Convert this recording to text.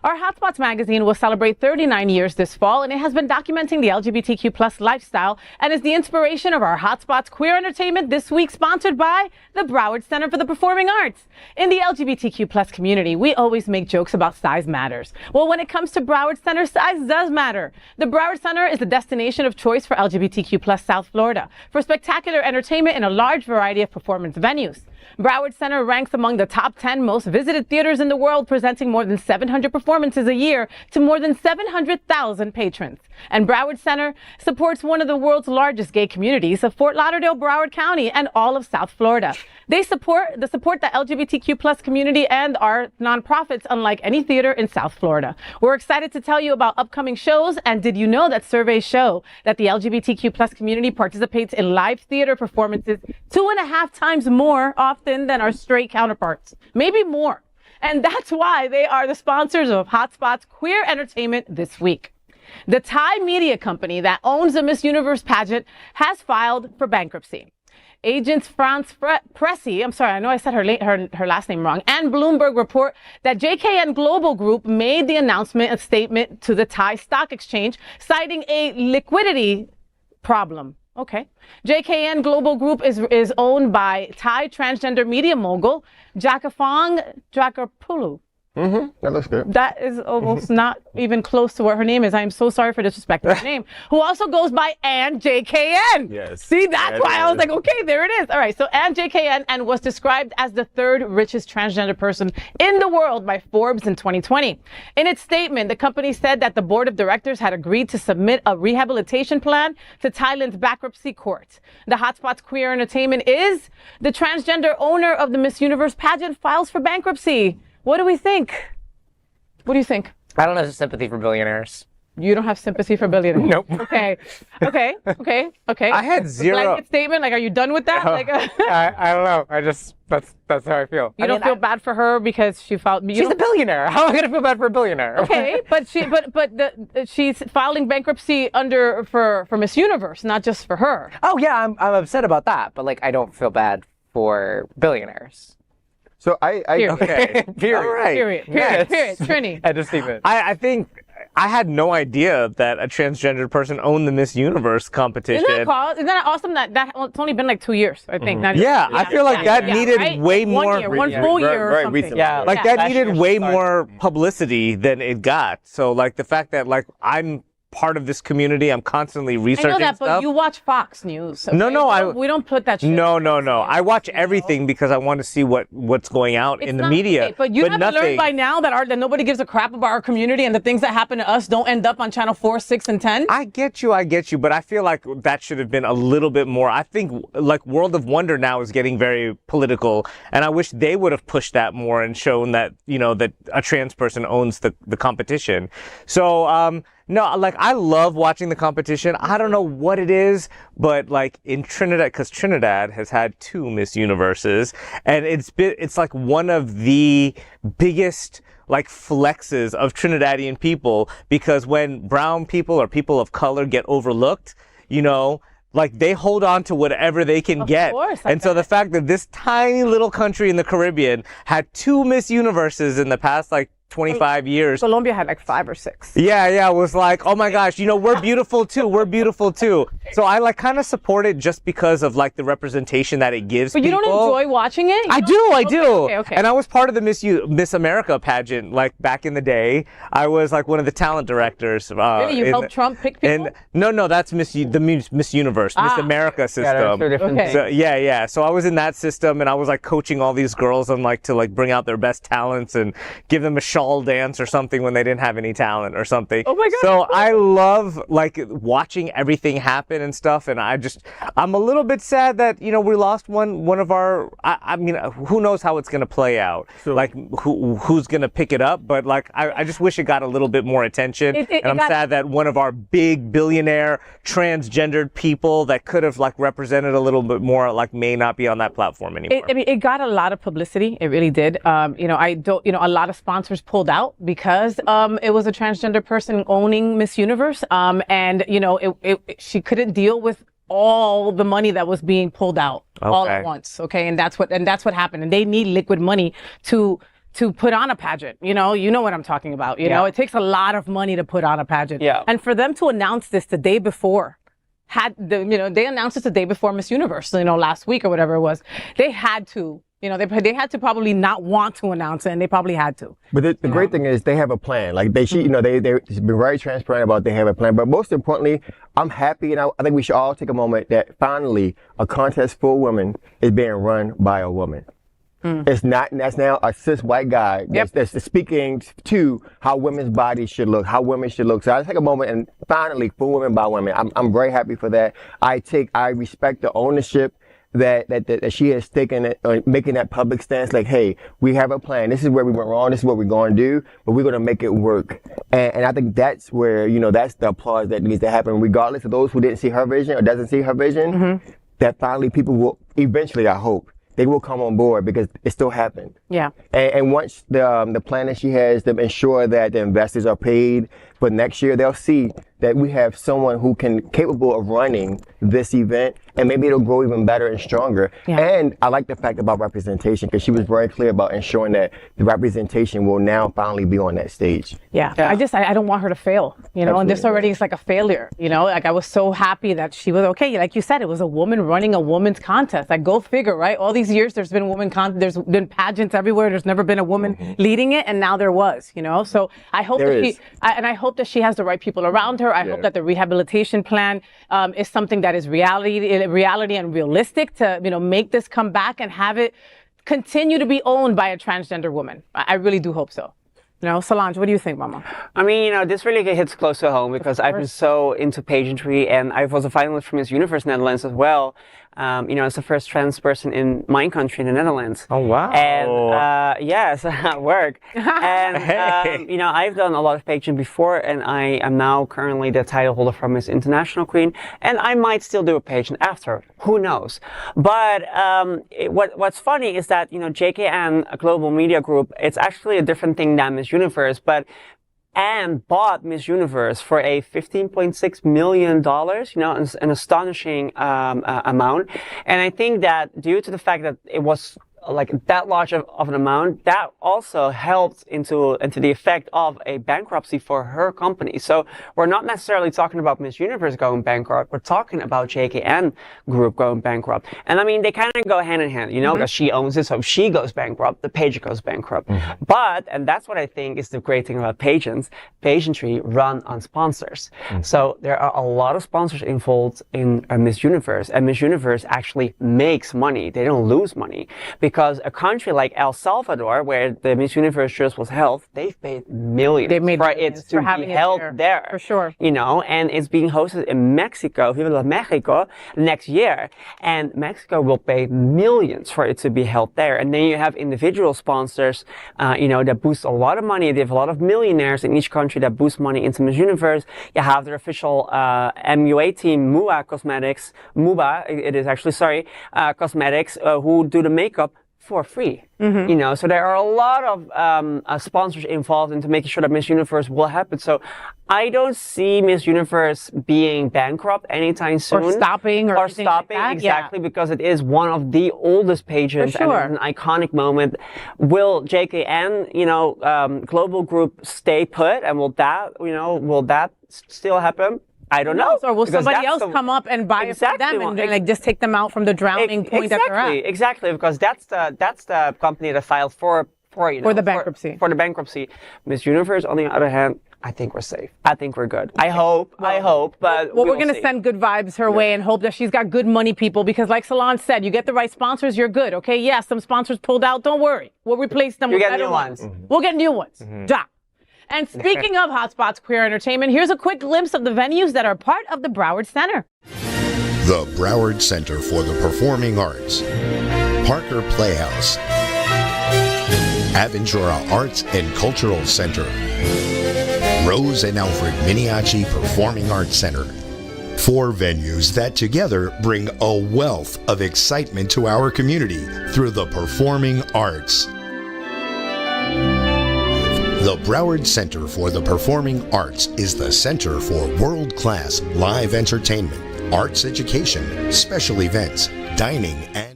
Our Hotspots magazine will celebrate 39 years this fall, and it has been documenting the LGBTQ plus lifestyle and is the inspiration of our Hotspots Queer Entertainment, this week sponsored by the Broward Center for the Performing Arts. In the LGBTQ plus community, we always make jokes about size matters. Well, when it comes to Broward Center, size does matter. The Broward Center is the destination of choice for LGBTQ plus South Florida for spectacular entertainment in a large variety of performance venues. Broward Center ranks among the top 10 most visited theaters in the world, presenting more than 700 performances a year to more than 700,000 patrons. And Broward Center supports one of the world's largest gay communities of Fort Lauderdale, Broward County, and all of South Florida. They support the LGBTQ plus community and our nonprofits unlike any theater in South Florida. We're excited to tell you about upcoming shows. And did you know that surveys show that the LGBTQ plus community participates in live theater performances 2.5 times more often than our straight counterparts, maybe more. And that's why they are the sponsors of Hotspots Queer Entertainment this week. The Thai media company that owns the Miss Universe pageant has filed for bankruptcy. Agence France-Presse, I'm sorry, I know I said her last name wrong, and Bloomberg report that JKN Global Group made the announcement, a statement to the Thai stock exchange, citing a liquidity problem. Okay. JKN Global Group is owned by Thai transgender media mogul Jakkaphong Jakrajutatip. That looks good. That is almost not even close to what her name is. I am so sorry for disrespecting her name. Who also goes by Anne JKN. Yes. See, that's why I was like, okay, there it is. All right. So Anne JKN and was described as the third richest transgender person in the world by Forbes in 2020. In its statement, the company said that the board of directors had agreed to submit a rehabilitation plan to Thailand's bankruptcy court. The Hotspots Queer Entertainment is the transgender owner of the Miss Universe pageant, files for bankruptcy. What do we think? What do you think? I don't have sympathy for billionaires. You don't have sympathy for billionaires? Nope. Okay. I had zero. Blanket statement. Like, are you done with that? I don't know. That's how I feel. You don't feel bad for her because she filed. She's a billionaire. How am I going to feel bad for a billionaire? Okay, but she's filing bankruptcy for Miss Universe, not just for her. Oh yeah, I'm upset about that, but like I don't feel bad for billionaires. So Okay. Period. All right. Period. Trini. End of statement. I think I had no idea that a transgender person owned the Miss Universe competition. Isn't that awesome that it's only been like 2 years, I think. Not Yeah, even, I feel like that needed right? way more. 1 year, one full year or something. recently. Yeah, Like that last needed year way started. more publicity than it got. So like the fact that like I'm part of this community, I'm constantly researching I know that, stuff. but you watch Fox News. Okay? No, we don't put that shit. No. I watch everything because I want to see what's going out in the media. Okay, but you have nothing. learned by now that nobody gives a crap about our community and the things that happen to us don't end up on channel 4, 6, and 10. I get you, but I feel like that should have been a little bit more. I think like World of Wonder now is getting very political, and I wish they would have pushed that more and shown that, that a trans person owns the competition. So, no, like I love watching the competition. I don't know what it is, but like in Trinidad, because Trinidad has had 2 Miss Universes, and it's like one of the biggest like flexes of Trinidadian people, because when brown people or people of color get overlooked, like they hold on to whatever they can get. Course, and so the fact that this tiny little country in the Caribbean had 2 Miss Universes in the past like 25 years. Colombia had like 5 or 6. Yeah, it was like, oh my gosh, we're beautiful too. We're beautiful too. So I like kind of support it just because of like the representation that it gives But you people. don't enjoy watching it? I do. Okay. And I was part of the Miss America pageant, like back in the day. I was like one of the talent directors. Really? You helped Trump pick people? No, that's the Miss Universe, Miss America system. Okay. So, yeah. So I was in that system, and I was like coaching all these girls on like to like bring out their best talents and give them a shawl dance or something when they didn't have any talent or something. Oh my God. So I love like watching everything happen and stuff, and I'm a little bit sad that we lost one of our. I mean, who knows how it's gonna play out? Sure. Like who's gonna pick it up? But like I just wish it got a little bit more attention, and I'm sad that one of our big billionaire transgendered people that could have like represented a little bit more like may not be on that platform anymore. It got a lot of publicity. It really did. A lot of sponsors pulled out because it was a transgender person owning Miss Universe, and she couldn't deal with all the money that was being pulled out all at once. Okay, and that's what happened. And they need liquid money to to put on a pageant. You know what I'm talking about. You know, it takes a lot of money to put on a pageant. Yeah. And for them to announce this the day before, they announced it the day before Miss Universe, last week or whatever it was. They had to. They had to probably not want to announce it, and they probably had to. But the great thing is they have a plan. Like they've been very transparent about they have a plan. But most importantly, I'm happy, and I think we should all take a moment that finally a contest for women is being run by a woman. It's not, and that's now a cis white guy that's speaking to how women's bodies should look, how women should look. So I take a moment and finally for women by women. I'm very happy for that. I respect the ownership that she has taken, making that public stance, like, hey, we have a plan. This is where we went wrong. This is what we're going to do, but we're going to make it work. And I think that's where, that's the applause that needs to happen, regardless of those who didn't see her vision or doesn't see her vision, that finally people will eventually, I hope, they will come on board because it still happened. Yeah. And once the plan that she has to ensure that the investors are paid for next year, they'll see that we have someone who capable of running this event, and maybe it'll grow even better and stronger. Yeah. And I like the fact about representation, because she was very clear about ensuring that the representation will now finally be on that stage. Yeah. I don't want her to fail, Absolutely. And this already is like a failure, like I was so happy that she was okay. Like you said, it was a woman running a woman's contest. Like, go figure, right? All these years there's been there's been pageants everywhere. There's never been a woman leading it, and now there was, So I hope I hope that she has the right people around her. I hope that the rehabilitation plan is something that is reality and realistic to, make this come back and have it continue to be owned by a transgender woman. I really do hope so. Solange, what do you think, Mama? I mean, this really hits close to home because I've been so into pageantry, and I was a finalist for Miss Universe Netherlands as well. As the first trans person in my country, in the Netherlands. Oh, wow. And, yes, at work. And, I've done a lot of pageant before, and I am now currently the title holder for Miss International Queen, and I might still do a pageant after. Who knows? But what's funny is that, JKN Global Media Group, it's actually a different thing than Miss Universe, but Anne bought Miss Universe for a $15.6 million, an astonishing amount. And I think that due to the fact that it was like that large of an amount, that also helped into the effect of a bankruptcy for her company. So we're not necessarily talking about Miss Universe going bankrupt, we're talking about JKN Group going bankrupt. And I mean, they kind of go hand in hand, because she owns it, so if she goes bankrupt, the pageant goes bankrupt. But, and that's what I think is the great thing about pageantry run on sponsors. So there are a lot of sponsors involved in Miss Universe, and Miss Universe actually makes money. They don't lose money. Because a country like El Salvador, where the Miss Universe just was held, they've paid millions for it to be held there. For sure. And it's being hosted in Mexico, Viva la Mexico, next year. And Mexico will pay millions for it to be held there. And then you have individual sponsors, that boost a lot of money. They have a lot of millionaires in each country that boost money into Miss Universe. You have their official MUA team, Cosmetics, Cosmetics, who do the makeup for free. So there are a lot of sponsors involved into making sure that Miss Universe will happen. So I don't see Miss Universe being bankrupt anytime soon. Or stopping. Exactly, because it is one of the oldest pageants and it's an iconic moment. Will JKN, Global Group stay put, and will that still happen? I don't know. Or will somebody else come up and buy it from them and then just take them out from the drowning point that they're at? Exactly, because that's the company that filed for the bankruptcy. For the bankruptcy. Miss Universe, on the other hand, I think we're safe. I think we're good. I hope, but we're going to send good vibes her way and hope that she's got good money people, because like Solange said, you get the right sponsors, you're good, okay? Yeah, some sponsors pulled out, don't worry. We'll replace them with better ones. We'll get new ones. And speaking of hotspots queer entertainment, here's a quick glimpse of the venues that are part of the Broward Center. The Broward Center for the Performing Arts, Parker Playhouse, Aventura Arts and Cultural Center, Rose and Alfred Miniachi Performing Arts Center. 4 venues that together bring a wealth of excitement to our community through the performing arts. The Broward Center for the Performing Arts is the center for world-class live entertainment, arts education, special events, dining, and